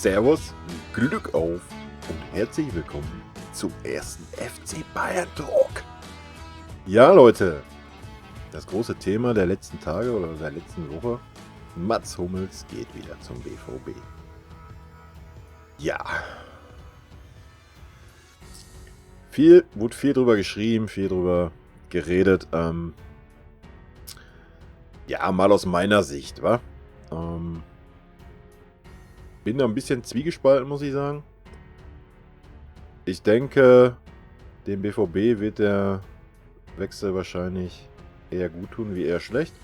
Servus, Glück auf und herzlich willkommen zum ersten FC Bayern Talk. Ja, Leute, das große Thema der letzten Tage oder der letzten Woche: Mats Hummels geht wieder zum BVB. Ja, wurde viel drüber geschrieben, viel drüber geredet. Ja, mal aus meiner Sicht, wa? Bin da ein bisschen zwiegespalten, muss ich sagen. Ich denke, dem BVB wird der Wechsel wahrscheinlich eher gut tun, wie eher schlecht.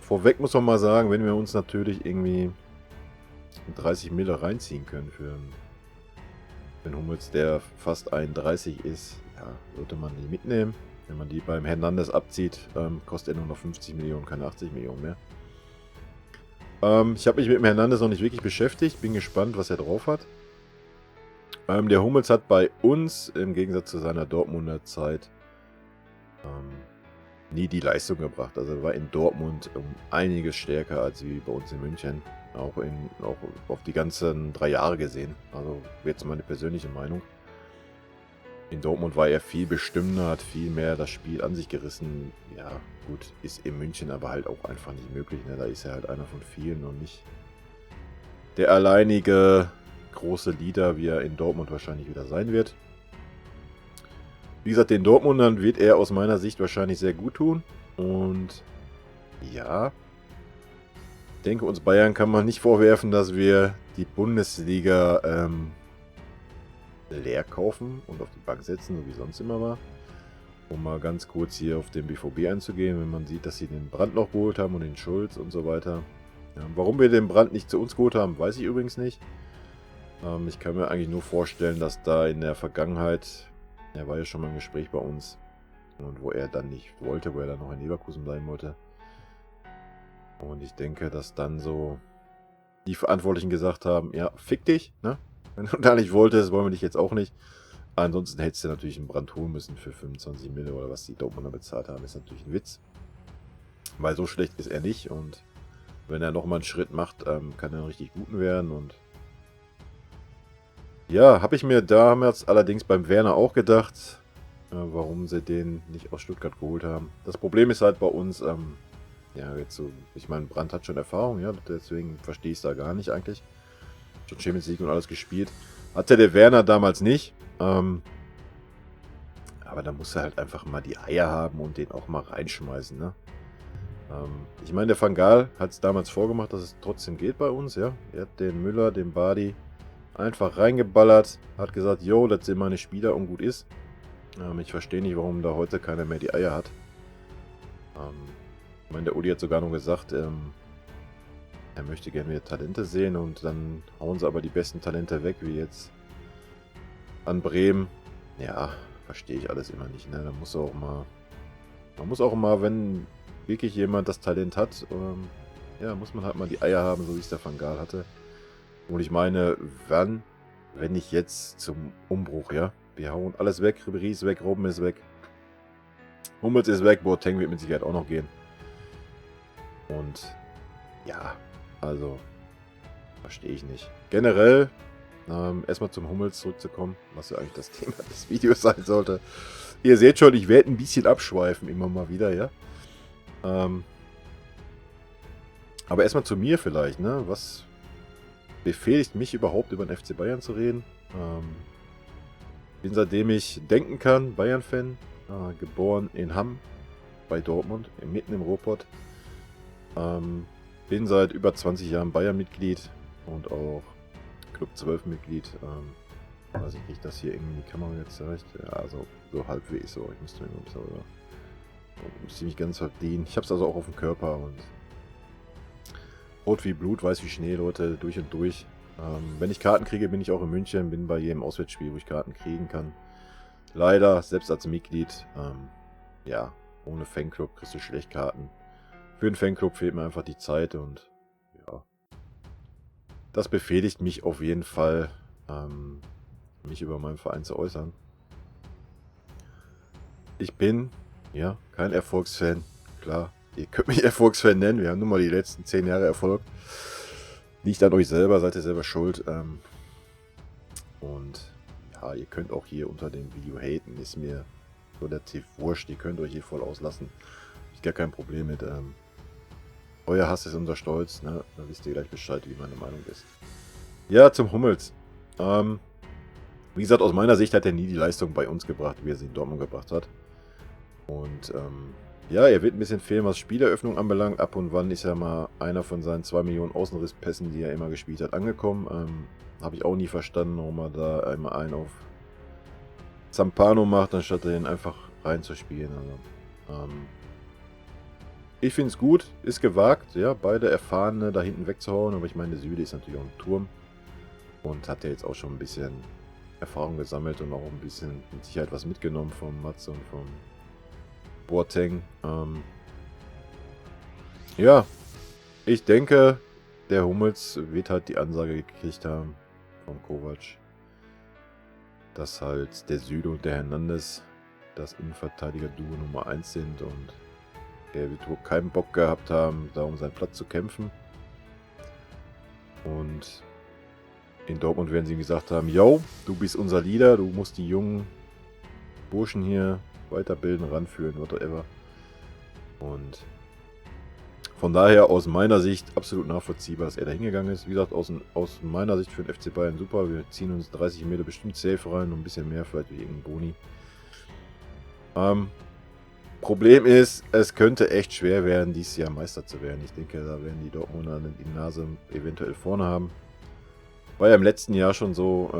Vorweg muss man mal sagen, wenn wir uns natürlich irgendwie 30 Mille reinziehen können für den Hummels, der fast 31 ist, ja, sollte man die mitnehmen. Wenn man die beim Hernandez abzieht, kostet er nur noch 50 Millionen, keine 80 Millionen mehr. Ich habe mich mit dem Hernandez noch nicht wirklich beschäftigt, bin gespannt, was er drauf hat. Der Hummels hat bei uns, im Gegensatz zu seiner Dortmunder Zeit, nie die Leistung gebracht. Also er war in Dortmund einiges stärker als wie bei uns in München. Auch auf die ganzen 3 Jahre gesehen. Also jetzt meine persönliche Meinung. In Dortmund war er viel bestimmender, hat viel mehr das Spiel an sich gerissen. Ja, gut, ist in München aber halt auch einfach nicht möglich. Ne? Da ist er halt einer von vielen und nicht der alleinige große Leader, wie er in Dortmund wahrscheinlich wieder sein wird. Wie gesagt, den Dortmundern wird er aus meiner Sicht wahrscheinlich sehr gut tun. Und ja, ich denke, uns Bayern kann man nicht vorwerfen, dass wir die Bundesliga leer kaufen und auf die Bank setzen, so wie sonst immer war. Um mal ganz kurz hier auf den BVB einzugehen, wenn man sieht, dass sie den Brandt noch geholt haben und den Schulz und so weiter. Ja, warum wir den Brandt nicht zu uns geholt haben, weiß ich übrigens nicht. Ich kann mir eigentlich nur vorstellen, dass da in der Vergangenheit, er war ja schon mal im Gespräch bei uns, und wo er dann nicht wollte, wo er dann noch in Leverkusen bleiben wollte. Und ich denke, dass dann so die Verantwortlichen gesagt haben, ja, fick dich, ne? Wenn du da nicht wolltest, wollen wir dich jetzt auch nicht. Ansonsten hättest du natürlich einen Brand holen müssen für 25 Mille oder was die Dortmunder bezahlt haben, ist natürlich ein Witz. Weil so schlecht ist er nicht und wenn er nochmal einen Schritt macht, kann er einen richtig guten werden. Und ja, habe ich mir damals allerdings beim Werner auch gedacht, warum sie den nicht aus Stuttgart geholt haben. Das Problem ist halt bei uns, ja, jetzt so, ich meine, Brandt hat schon Erfahrung, ja, deswegen verstehe ich es da gar nicht eigentlich. Schon Champions League und alles gespielt. Hatte der Werner damals nicht. Aber da muss er halt einfach mal die Eier haben und den auch mal reinschmeißen, ne? Ich meine, der Van Gaal hat es damals vorgemacht, dass es trotzdem geht bei uns, ja. Er hat den Müller, den Bardi einfach reingeballert, hat gesagt, yo, das sind meine Spieler und gut ist. Ich verstehe nicht, warum da heute keiner mehr die Eier hat. Ich meine, der Uli hat sogar noch gesagt, er möchte gerne wieder Talente sehen und dann hauen sie aber die besten Talente weg, wie jetzt an Bremen. Ja, verstehe ich alles immer nicht, ne? Da muss auch mal, man muss auch mal, wenn wirklich jemand das Talent hat, ja, muss man halt mal die Eier haben, so wie es der Van Gaal hatte. Und ich meine, wenn nicht jetzt zum Umbruch, ja? Wir hauen alles weg, Ribéry ist weg, Robben ist weg, Hummels ist weg, Boateng wird mit Sicherheit auch noch gehen. Und ja, also, verstehe ich nicht. Generell, erstmal zum Hummels zurückzukommen, was ja eigentlich das Thema des Videos sein sollte. Ihr seht schon, ich werde ein bisschen abschweifen, immer mal wieder, ja. Aber erstmal zu mir vielleicht, ne? Was befähigt mich überhaupt, über den FC Bayern zu reden? Bin seitdem ich denken kann, Bayern-Fan, geboren in Hamm bei Dortmund, mitten im Ruhrpott. Bin seit über 20 Jahren Bayern-Mitglied und auch Club 12 Mitglied. Weiß ich nicht, dass hier irgendwie die Kamera jetzt zeigt. Ja, so halbwegs so. Ich müsste mich ganz verdienen. Ich habe es also auch auf dem Körper und rot wie Blut, weiß wie Schnee, Leute, durch und durch. Wenn ich Karten kriege, bin ich auch in München, bin bei jedem Auswärtsspiel, wo ich Karten kriegen kann. Leider, selbst als Mitglied, ja, ohne Fanclub kriegst du schlecht Karten. Für den Fanclub fehlt mir einfach die Zeit und ja, das befriedigt mich auf jeden Fall, mich über meinen Verein zu äußern. Ich bin, ja, kein Erfolgsfan, klar. Ihr könnt mich Erfolgsfan nennen, wir haben nun mal die letzten 10 Jahre Erfolg. Liegt an euch selber, seid ihr selber schuld. Und ja, ihr könnt auch hier unter dem Video haten, ist mir relativ wurscht. Ihr könnt euch hier voll auslassen. Ich gar kein Problem mit. Euer Hass ist unser Stolz, ne? Da wisst ihr gleich Bescheid, wie meine Meinung ist. Ja, zum Hummels. Wie gesagt, aus meiner Sicht hat er nie die Leistung bei uns gebracht, wie er sie in Dortmund gebracht hat. Und ja, er wird ein bisschen fehlen, was Spieleröffnung anbelangt. Ab und wann ist ja mal einer von seinen 2 Millionen Außenrisspässen, die er immer gespielt hat, angekommen. Habe ich auch nie verstanden, warum er da einmal einen auf Zampano macht, anstatt den einfach reinzuspielen. Also, ich finde es gut, ist gewagt, ja, beide Erfahrene da hinten wegzuhauen. Aber ich meine, der Süle ist natürlich auch ein Turm und hat ja jetzt auch schon ein bisschen Erfahrung gesammelt und auch ein bisschen mit Sicherheit was mitgenommen vom Mats und vom Boateng. Ja, ich denke, der Hummels wird halt die Ansage gekriegt haben von Kovac, dass halt der Süle und der Hernandez das Innenverteidiger-Duo Nummer 1 sind und er wird wohl keinen Bock gehabt haben, da um seinen Platz zu kämpfen. Und in Dortmund werden sie ihm gesagt haben, yo, du bist unser Leader, du musst die jungen Burschen hier weiterbilden, ranführen, whatever. Und von daher aus meiner Sicht absolut nachvollziehbar, dass er da hingegangen ist. Wie gesagt, aus meiner Sicht für den FC Bayern super. Wir ziehen uns 30 Meter bestimmt safe rein und ein bisschen mehr vielleicht wie irgendein Boni. Problem ist, es könnte echt schwer werden, dieses Jahr Meister zu werden. Ich denke, da werden die Dortmunder die Nase eventuell vorne haben. War ja im letzten Jahr schon so,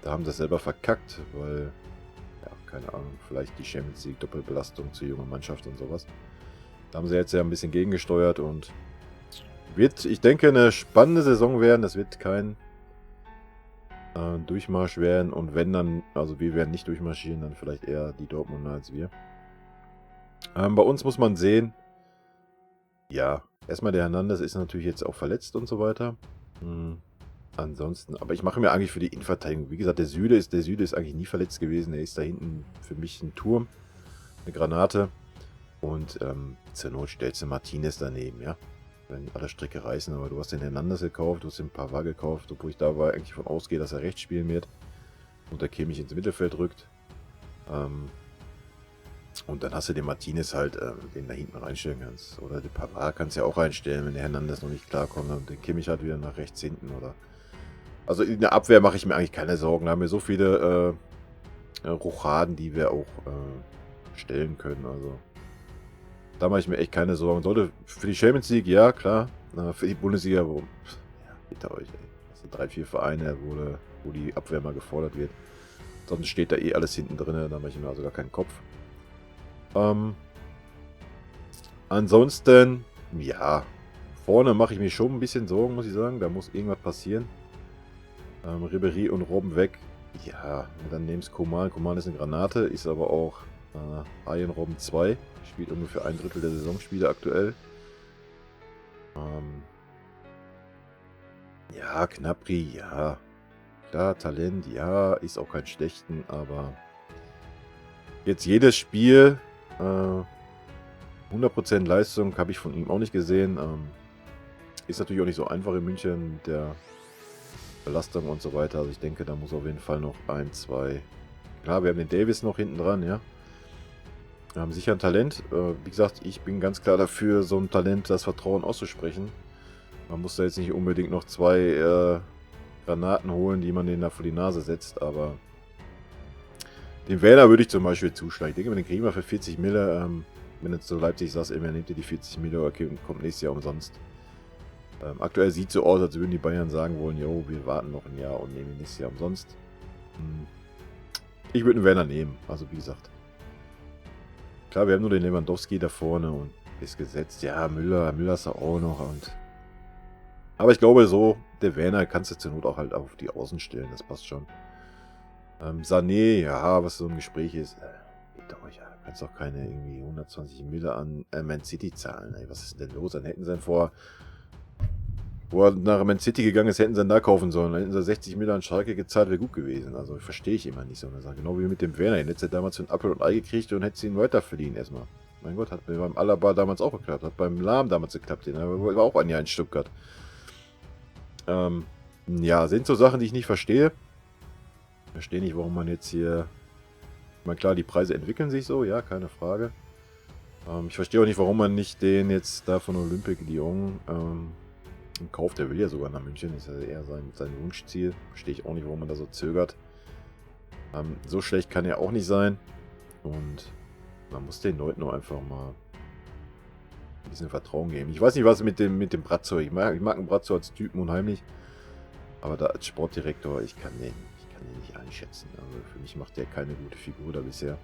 da haben sie es selber verkackt, weil, ja, keine Ahnung, vielleicht die Champions League Doppelbelastung zu junger Mannschaft und sowas. Da haben sie jetzt ja ein bisschen gegengesteuert und wird, ich denke, eine spannende Saison werden. Das wird kein Durchmarsch werden und wenn dann, also wir werden nicht durchmarschieren, dann vielleicht eher die Dortmunder als wir. Bei uns muss man sehen, ja, erstmal der Hernandez ist natürlich jetzt auch verletzt und so weiter. Ansonsten, aber ich mache mir eigentlich für die Innenverteidigung, wie gesagt, der Süle ist eigentlich nie verletzt gewesen. Er ist da hinten für mich ein Turm, eine Granate und zur Not stellst du Martinez daneben, ja, wenn alle Stricke reißen, aber du hast den Hernandez gekauft, du hast den Pavard gekauft, obwohl ich dabei eigentlich von ausgehe, dass er rechts spielen wird und der Kimmich ins Mittelfeld rückt. Und dann hast du den Martinez halt, den da hinten reinstellen kannst. Oder den Pavard kannst du ja auch reinstellen, wenn der Hernandez noch nicht klarkommt. Und den Kimmich halt wieder nach rechts hinten. Oder also in der Abwehr mache ich mir eigentlich keine Sorgen. Da haben wir so viele Rochaden, die wir auch stellen können. Also da mache ich mir echt keine Sorgen. Sollte für die Champions League, ja klar. Für die Bundesliga, wo, ja, bitte euch, ey. Das sind 3, 4 Vereine, wo die Abwehr mal gefordert wird. Sonst steht da eh alles hinten drin. Da mache ich mir also gar keinen Kopf. Ansonsten, ja, vorne mache ich mir schon ein bisschen Sorgen, muss ich sagen. Da muss irgendwas passieren. Ribéry und Robben weg. Ja, dann nehm's Coman. Coman ist eine Granate, ist aber auch Arjen Robben 2. Spielt ungefähr 1/3 der Saisonspiele aktuell. Ja, Gnabry, ja. Klar, Talent, ja, ist auch kein schlechten, aber jetzt jedes Spiel 100% Leistung habe ich von ihm auch nicht gesehen. Ist natürlich auch nicht so einfach in München mit der Belastung und so weiter. Also ich denke, da muss auf jeden Fall noch 1, 2... Klar, wir haben den Davis noch hinten dran, ja. Wir haben sicher ein Talent. Wie gesagt, ich bin ganz klar dafür, so ein Talent das Vertrauen auszusprechen. Man muss da jetzt nicht unbedingt noch 2 Granaten holen, die man denen da vor die Nase setzt, aber den Werner würde ich zum Beispiel zuschlagen. Ich denke, wenn den kriegen wir für 40 Mille, wenn jetzt so Leipzig sagt, immer nehmt ihr die 40 Mille, okay, kommt nächstes Jahr umsonst. Aktuell sieht es so aus, als würden die Bayern sagen wollen, jo, wir warten noch ein Jahr und nehmen ihn nächstes Jahr umsonst. Ich würde einen Werner nehmen, also wie gesagt. Klar, wir haben nur den Lewandowski da vorne und ist gesetzt. Ja, Müller ist da auch noch. Aber ich glaube so, der Werner kannst du zur Not auch halt auf die Außen stellen, das passt schon. Sané, ja, was so ein Gespräch ist. Ja, kannst doch keine irgendwie 120 Mille an Man City zahlen. Ey, was ist denn los? Dann hätten sie wo er nach Man City gegangen ist, hätten sie ihn da kaufen sollen. Dann hätten sie 60 Mille an Schalke gezahlt, wäre gut gewesen. Also verstehe ich immer nicht so. Genau wie mit dem Werner. Den hätte sie damals für ein Apfel und Ei gekriegt und hätte sie ihn weiter verdienen erstmal. Mein Gott, hat beim Alaba damals auch geklappt. Hat beim Lahm damals geklappt. Den war auch ein Jahr in Stuttgart. Ja, sind so Sachen, die ich nicht verstehe. Ich verstehe nicht, warum man jetzt hier... Ich meine, klar, die Preise entwickeln sich so, ja, keine Frage. Ich verstehe auch nicht, warum man nicht den jetzt da von Olympique Lyon kauft. Der will ja sogar nach München, das ist ja eher sein Wunschziel. Verstehe ich auch nicht, warum man da so zögert. So schlecht kann er auch nicht sein. Und man muss den Leuten nur einfach mal ein bisschen Vertrauen geben. Ich weiß nicht, was mit dem Brazzo. Ich mag einen Brazzo als Typen unheimlich. Aber da als Sportdirektor, ich kann den nicht einschätzen. Also für mich macht der keine gute Figur da bisher.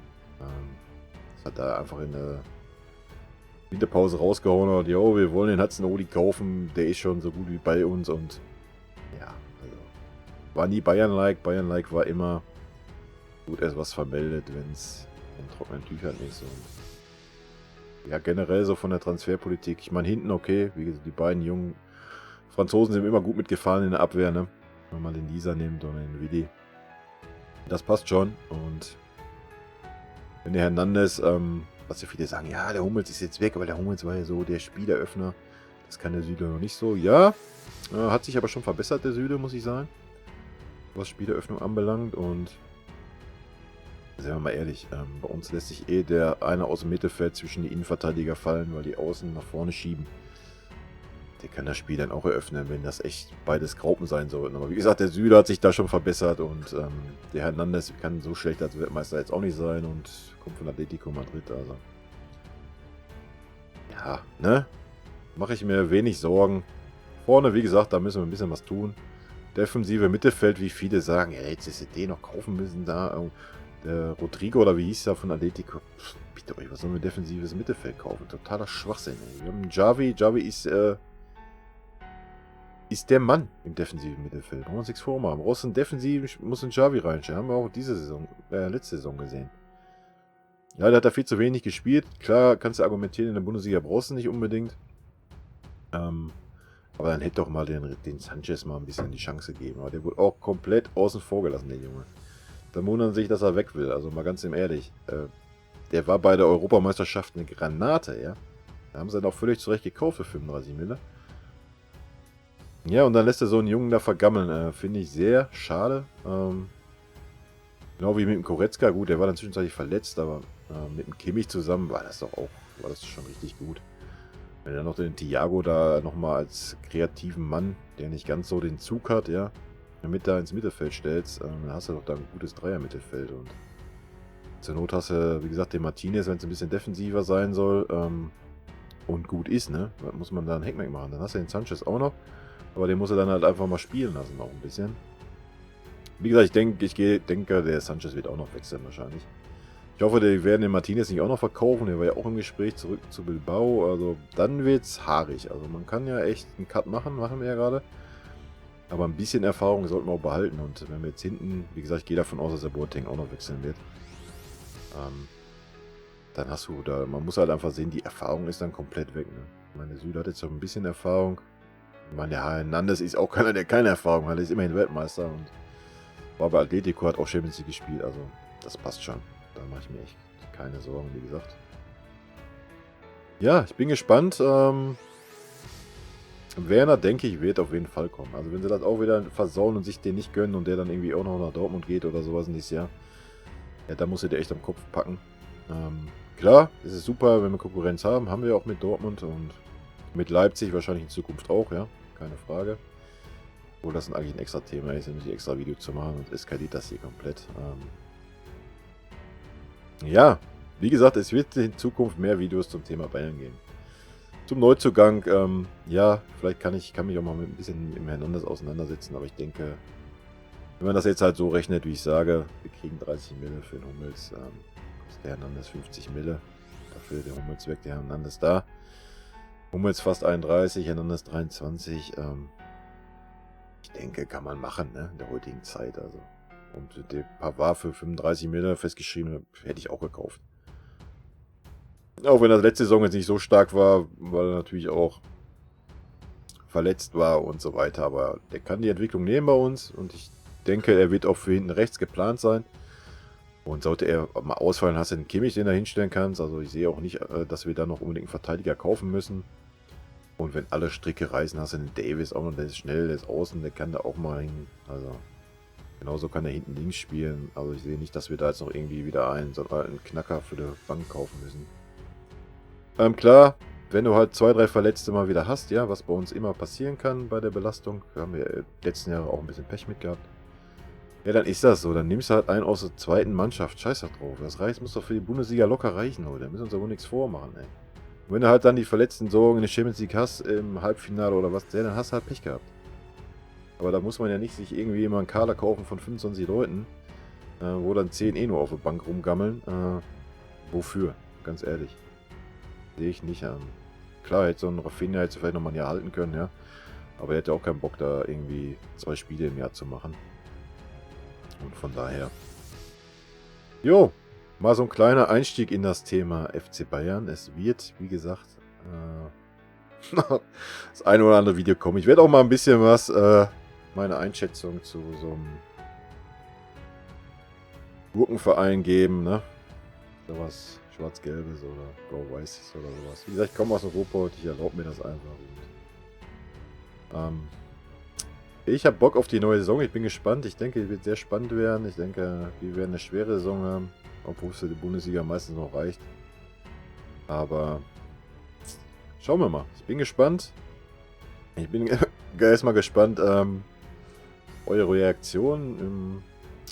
Das hat da einfach in der Winterpause rausgehauen und jo, wir wollen den Hudson-Odoi kaufen. Der ist schon so gut wie bei uns und ja, also war nie Bayern-like. Bayern-like war immer gut erst was vermeldet, wenn es in trockenen Tüchern ist. Und ja, generell so von der Transferpolitik. Ich meine, hinten okay, wie gesagt, die beiden jungen Franzosen sind immer gut mitgefahren in der Abwehr, ne? Wenn man den Lisa nimmt und den Willi. Das passt schon. Und wenn der Hernandez, was ja viele sagen, ja, der Hummels ist jetzt weg, aber der Hummels war ja so der Spieleröffner. Das kann der Süle noch nicht so. Ja, hat sich aber schon verbessert, der Süle, muss ich sagen. Was Spieleröffnung anbelangt. Und seien wir mal ehrlich, bei uns lässt sich der eine aus dem Mittelfeld zwischen die Innenverteidiger fallen, weil die Außen nach vorne schieben. Der kann das Spiel dann auch eröffnen, wenn das echt beides Graupen sein sollten. Aber wie gesagt, der Süle hat sich da schon verbessert und der Hernandez kann so schlecht als Weltmeister jetzt auch nicht sein und kommt von Atletico Madrid. Also ja, ne? Mache ich mir wenig Sorgen. Vorne, wie gesagt, da müssen wir ein bisschen was tun. Defensive Mittelfeld, wie viele sagen, ja, jetzt ist den noch kaufen müssen da. Der Rodrigo oder wie hieß der von Atletico? Pff, bitte euch, was sollen wir defensives Mittelfeld kaufen? Totaler Schwachsinn, ey. Wir haben Xavi. Xavi ist der Mann im defensiven Mittelfeld. Brauchen wir uns nichts vormachen. Brauchst einen defensiven, muss einen Xavi reinstellen. Haben wir auch diese Saison, letzte Saison gesehen. Ja, der hat da viel zu wenig gespielt. Klar, kannst du argumentieren, in der Bundesliga brauchst du nicht unbedingt. Aber dann hätte doch mal den Sanchez mal ein bisschen die Chance gegeben. Aber der wurde auch komplett außen vor gelassen, der Junge. Da wundern sich, dass er weg will. Also mal ganz im Ehrlich. Der war bei der Europameisterschaft eine Granate, ja. Da haben sie dann auch völlig zurecht gekauft für 35 Mille. Ja, und dann lässt er so einen Jungen da vergammeln. Finde ich sehr schade. Genau wie mit dem Goretzka. Gut, der war dann zwischenzeitlich verletzt, aber mit dem Kimmich zusammen war das schon richtig gut. Wenn er noch den Thiago da nochmal als kreativen Mann, der nicht ganz so den Zug hat, ja, mit da ins Mittelfeld stellst, dann hast du doch da ein gutes Dreier-Mittelfeld. Und zur Not hast du, wie gesagt, den Martinez, wenn es ein bisschen defensiver sein soll und gut ist, ne, dann muss man da einen Heckmeck machen. Dann hast du den Sanchez auch noch. Aber den muss er dann halt einfach mal spielen lassen, auch ein bisschen. Wie gesagt, ich denke, der Sanchez wird auch noch wechseln wahrscheinlich. Ich hoffe, die werden den Martinez nicht auch noch verkaufen. Der war ja auch im Gespräch zurück zu Bilbao. Also dann wird's haarig. Also man kann ja echt einen Cut machen wir ja gerade. Aber ein bisschen Erfahrung sollten wir auch behalten. Und wenn wir jetzt hinten, wie gesagt, ich gehe davon aus, dass der Boateng auch noch wechseln wird. Dann hast du da, man muss halt einfach sehen, die Erfahrung ist dann komplett weg. Ne? Meine Süle hat jetzt noch ein bisschen Erfahrung. Ich meine, der Hernandez ist auch keiner, der keine Erfahrung hat. Er ist immerhin Weltmeister und war bei Atletico, hat auch Champions League gespielt. Also, das passt schon. Da mache ich mir echt keine Sorgen, wie gesagt. Ja, ich bin gespannt. Werner, denke ich, wird auf jeden Fall kommen. Also, wenn sie das auch wieder versauen und sich den nicht gönnen und der dann irgendwie auch noch nach Dortmund geht oder sowas in dieses Jahr, ja, da muss er dir echt am Kopf packen. Klar, es ist super, wenn wir Konkurrenz haben. Haben wir auch mit Dortmund und mit Leipzig wahrscheinlich in Zukunft auch, ja. Keine Frage. Obwohl das eigentlich ein extra Thema ist, nämlich ein extra Video zu machen und eskaliert das hier komplett. Ja, wie gesagt, es wird in Zukunft mehr Videos zum Thema Bayern geben. Zum Neuzugang, ja, vielleicht kann mich auch mal mit ein bisschen im Hernandez auseinandersetzen, aber ich denke, wenn man das jetzt halt so rechnet, wie ich sage, wir kriegen 30 Mille für den Hummels, kostet der Hernandez 50 Mille, dafür der Hummels weg, der Hernandez da. Hummels fast 31, Hernandez 23. Ich denke, kann man machen, ne? In der heutigen Zeit. Also. Und der Pavard für 35 Mille festgeschrieben, hätte ich auch gekauft. Auch wenn das letzte Saison jetzt nicht so stark war, weil er natürlich auch verletzt war und so weiter. Aber der kann die Entwicklung nehmen bei uns. Und ich denke, er wird auch für hinten rechts geplant sein. Und sollte er mal ausfallen, hast du den Kimmich, den du hinstellen kannst. Also ich sehe auch nicht, dass wir da noch unbedingt einen Verteidiger kaufen müssen. Und wenn alle Stricke reißen, hast du den Davis auch noch, der ist schnell, der ist außen, der kann da auch mal hin. Also, genauso kann er hinten links spielen. Also, ich sehe nicht, dass wir da jetzt noch irgendwie wieder so einen alten Knacker für die Bank kaufen müssen. Klar, wenn du halt 2, 3 Verletzte mal wieder hast, ja, was bei uns immer passieren kann bei der Belastung, da haben wir letzten Jahre auch ein bisschen Pech mit gehabt. Ja, dann ist das so. Dann nimmst du halt einen aus der zweiten Mannschaft. Scheiß doch drauf. Das reicht, muss doch für die Bundesliga locker reichen, Leute. Da müssen wir uns aber nichts vormachen, ey. Und wenn du halt dann die verletzten Sorgen in der Champions League hast, im Halbfinale oder was, dann hast du halt Pech gehabt. Aber da muss man ja nicht sich irgendwie immer einen Kader kaufen von 25 Leuten, wo dann 10 nur auf der Bank rumgammeln. Wofür? Ganz ehrlich. Sehe ich nicht an. Klar, hätte so ein Rafinha jetzt vielleicht nochmal ein Jahr halten können, ja. Aber er hätte auch keinen Bock, da irgendwie 2 Spiele im Jahr zu machen. Und von daher. Jo, mal so ein kleiner Einstieg in das Thema FC Bayern. Es wird, wie gesagt, das eine oder andere Video kommen. Ich werde auch mal ein bisschen was, meine Einschätzung zu so einem Gurkenverein geben, ne? Sowas Schwarz-Gelbes oder Blau-Weißes oder sowas. Wie gesagt, ich komme aus Europa und ich erlaube mir das einfach. Und, ich habe Bock auf die neue Saison. Ich bin gespannt. Ich denke, es wird sehr spannend werden. Ich denke, wir werden eine schwere Saison haben, obwohl es für die Bundesliga meistens noch reicht. Aber schauen wir mal. Ich bin gespannt. Ich bin erstmal gespannt, eure Reaktion,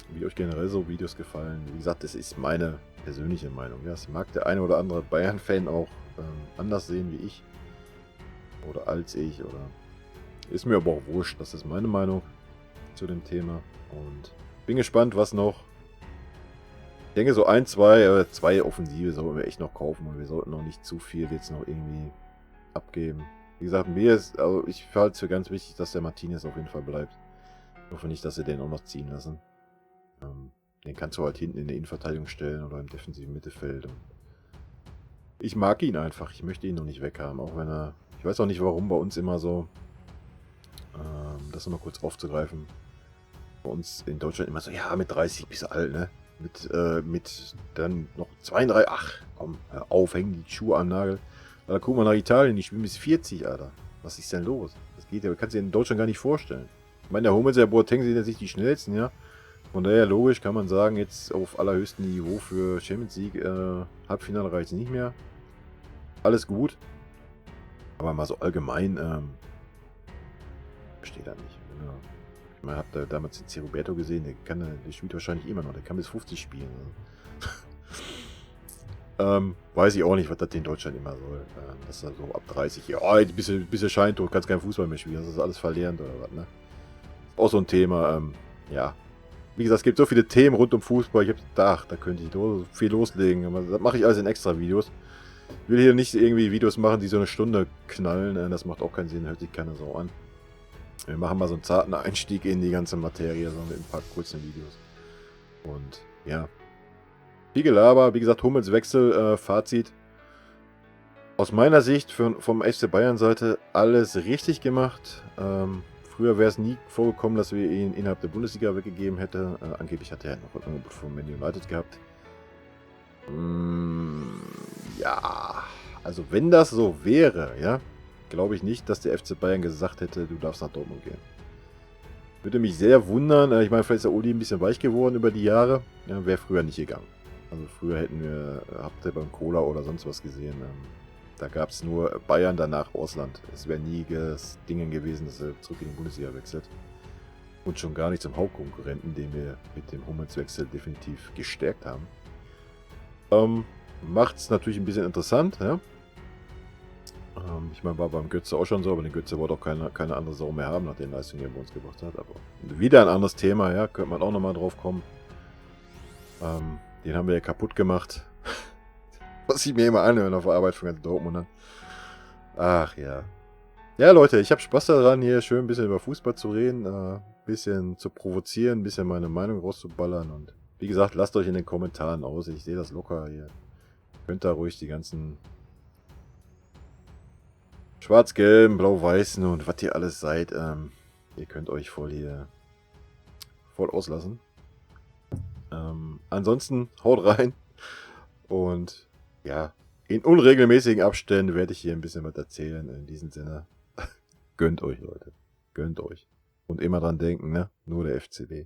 wie euch generell so Videos gefallen. Wie gesagt, das ist meine persönliche Meinung. Ja, das mag der eine oder andere Bayern-Fan auch anders sehen wie ich. Oder als ich. Oder ist mir aber auch wurscht. Das ist meine Meinung zu dem Thema. Und bin gespannt, was noch. Ich denke, so zwei Offensive sollten wir echt noch kaufen. Und wir sollten noch nicht zu viel jetzt noch irgendwie abgeben. Wie gesagt, also ich halte es für ganz wichtig, dass der Martinez auf jeden Fall bleibt. Ich hoffe nicht, dass sie den auch noch ziehen lassen. Den kannst du halt hinten in der Innenverteidigung stellen oder im defensiven Mittelfeld. Und ich mag ihn einfach. Ich möchte ihn noch nicht weghaben. Auch wenn er. Ich weiß auch nicht, warum bei uns immer so. Das nochmal kurz aufzugreifen. Bei uns in Deutschland immer so, ja, mit 30 bist du alt, ne? Mit dann noch 32. Ach, komm, hör auf, hängen die Schuhe am Nagel. Da guck mal nach Italien, die spielen bis 40, Alter. Was ist denn los? Das geht ja, kannst du dir in Deutschland gar nicht vorstellen. Ich meine, der Hummels, der Boateng sind jetzt nicht die schnellsten, ja. Von daher logisch kann man sagen, jetzt auf allerhöchstem Niveau für Champions League Halbfinale reicht es nicht mehr. Alles gut. Aber mal so allgemein verstehe da nicht. Ja. Ich meine, habt ihr damals den Roberto gesehen, der spielt wahrscheinlich immer noch, der kann bis 50 spielen. Also. Weiß ich auch nicht, was das in Deutschland immer soll. Das ist so ab 30, ja, jetzt bist du scheintot, kannst kein Fußball mehr spielen, das ist alles verlierend oder was, ne? Ist auch so ein Thema, ja. Wie gesagt, es gibt so viele Themen rund um Fußball, ich habe gedacht, da könnte ich so viel loslegen, aber das mache ich alles in extra Videos. Ich will hier nicht irgendwie Videos machen, die so eine Stunde knallen, das macht auch keinen Sinn, hört sich keiner so an. Wir machen mal so einen zarten Einstieg in die ganze Materie, so mit ein paar kurzen Videos. Und ja, viel Gelaber, wie gesagt, Hummels Wechsel, Fazit. Aus meiner Sicht vom FC Bayern Seite alles richtig gemacht. Früher wäre es nie vorgekommen, dass wir ihn innerhalb der Bundesliga weggegeben hätten. Angeblich hat er noch ein Angebot von Man United gehabt. Ja, also wenn das so wäre, ja, glaube ich nicht, dass der FC Bayern gesagt hätte, du darfst nach Dortmund gehen. Würde mich sehr wundern. Ich meine, vielleicht ist der Uli ein bisschen weich geworden über die Jahre. Ja, wäre früher nicht gegangen. Also früher habt ihr beim Cola oder sonst was gesehen. Da gab es nur Bayern, danach Ausland. Es wäre nie das Ding gewesen, dass er zurück in die Bundesliga wechselt. Und schon gar nicht zum Hauptkonkurrenten, den wir mit dem Hummelswechsel definitiv gestärkt haben. Macht es natürlich ein bisschen interessant, ja. Ich meine, war beim Götze auch schon so, aber den Götze wollte auch keine andere Sau mehr haben, nach den Leistungen, die er bei uns gebracht hat. Aber wieder ein anderes Thema, ja, könnte man auch nochmal drauf kommen. Den haben wir ja kaputt gemacht. Was ich mir immer anhöre auf der Arbeit von ganz Dortmund. Ach ja. Ja, Leute, ich habe Spaß daran, hier schön ein bisschen über Fußball zu reden, ein bisschen zu provozieren, ein bisschen meine Meinung rauszuballern. Und wie gesagt, lasst euch in den Kommentaren aus. Ich sehe das locker hier. Könnt da ruhig die ganzen Schwarz-Gelben, Blau-Weißen und was ihr alles seid. Ihr könnt euch voll auslassen. Ansonsten haut rein. Und ja, In unregelmäßigen Abständen werde ich hier ein bisschen was erzählen. In diesem Sinne, gönnt euch, Leute. Gönnt euch. Und immer dran denken, ne? Nur der FCB.